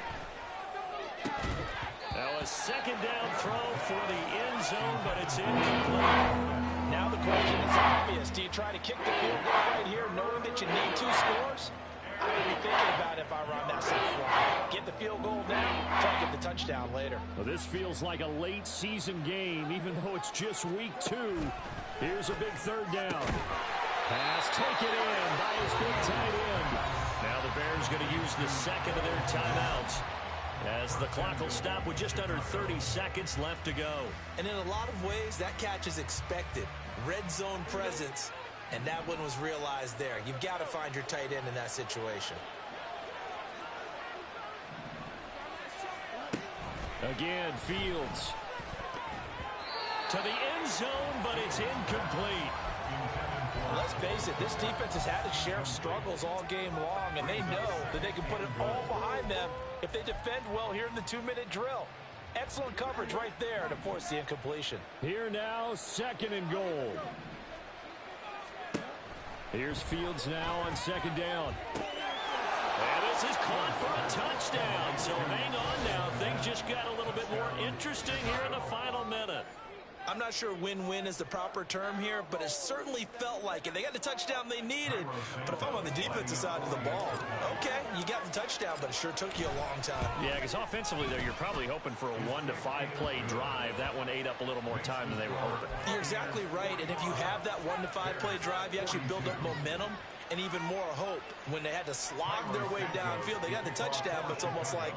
Now a 2nd down throw for the end zone, but it's incomplete. Now the question is obvious. Do you try to kick the field goal right here knowing that you need 2 scores? I would be thinking about it if I were on that sideline. Get the field goal now, try to get the touchdown later. Well, this feels like a late season game, even though it's just week 2. Here's a big 3rd down. Pass taken in by his big tight end. Now the Bears going to use the 2nd of their timeouts, as the clock will stop with just under 30 seconds left to go. And in a lot of ways, that catch is expected. Red zone presence, and that one was realized there. You've got to find your tight end in that situation. Again, Fields. To the end zone, but it's incomplete. Let's face it, this defense has had its share of struggles all game long, and they know that they can put it all behind them if they defend well here in the 2-minute drill. Excellent coverage right there to force the incompletion. Here now, 2nd and goal. Here's Fields now on 2nd down. And this is caught for a touchdown. So hang on now. Things just got a little bit more interesting here in the final minute. I'm not sure win-win is the proper term here, but it certainly felt like it. They got the touchdown they needed, but if I'm on the defensive side of the ball, okay, you got the touchdown, but it sure took you a long time. Yeah, because offensively, though, you're probably hoping for a 1 to 5 play drive. That one ate up a little more time than they were hoping. You're exactly right, and if you have that 1 to 5 play drive, you actually build up momentum and even more hope. When they had to slog their way downfield, they got the touchdown, but it's almost like,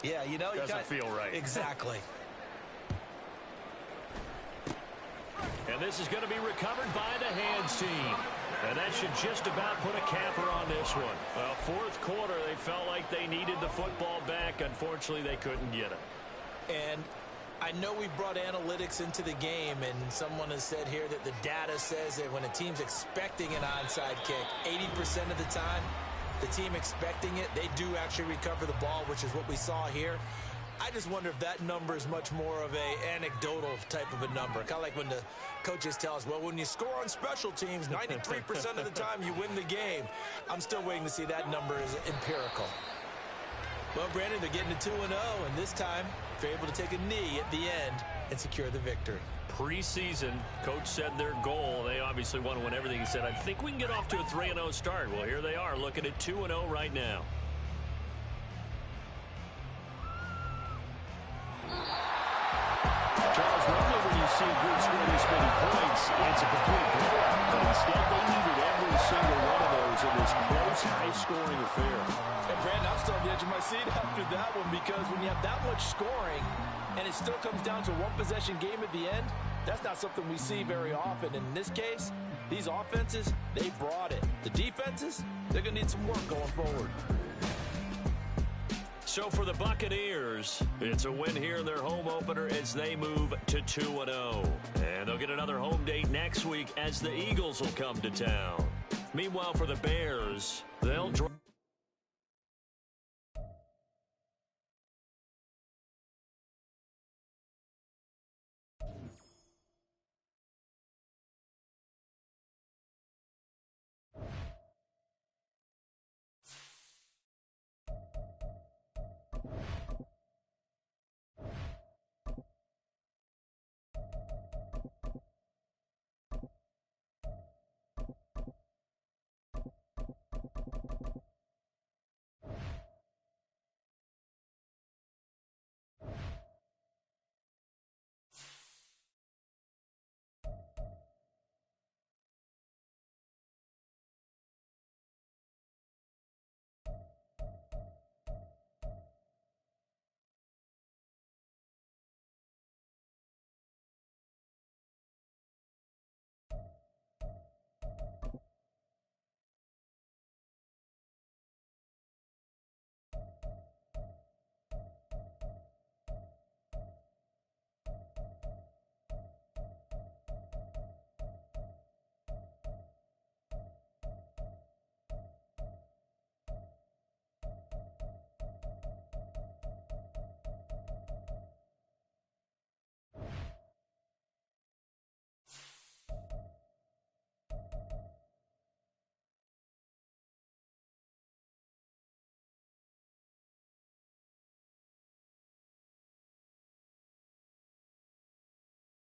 yeah, you know, doesn't feel right. Exactly. And this is going to be recovered by the hands team. And that should just about put a capper on this one. Well, 4th quarter, they felt like they needed the football back. Unfortunately, they couldn't get it. And I know we brought analytics into the game, and someone has said here that the data says that when a team's expecting an onside kick, 80% of the time, the team expecting it, they do actually recover the ball, which is what we saw here. I just wonder if that number is much more of a anecdotal type of a number. Kind of like when the coaches tell us, well, when you score on special teams, 93% of the time you win the game. I'm still waiting to see that number is empirical. Well, Brandon, they're getting to 2-0, and this time they're able to take a knee at the end and secure the victory. Preseason, coach said their goal. They obviously want to win everything. He said, I think we can get off to a 3-0 start. Well, here they are looking at 2-0 right now. Charles, normally when you see a group score this many points, it's a complete blowout. But instead, they needed every single one of those in this close, high-scoring affair. And Brandon, I'm still on the edge of my seat after that one, because when you have that much scoring and it still comes down to a one-possession game at the end, that's not something we see very often. In this case, these offenses, they brought it. The defenses, they're going to need some work going forward. So for the Buccaneers, it's a win here in their home opener as they move to 2-0. And they'll get another home date next week as the Eagles will come to town. Meanwhile, for the Bears, they'll drop.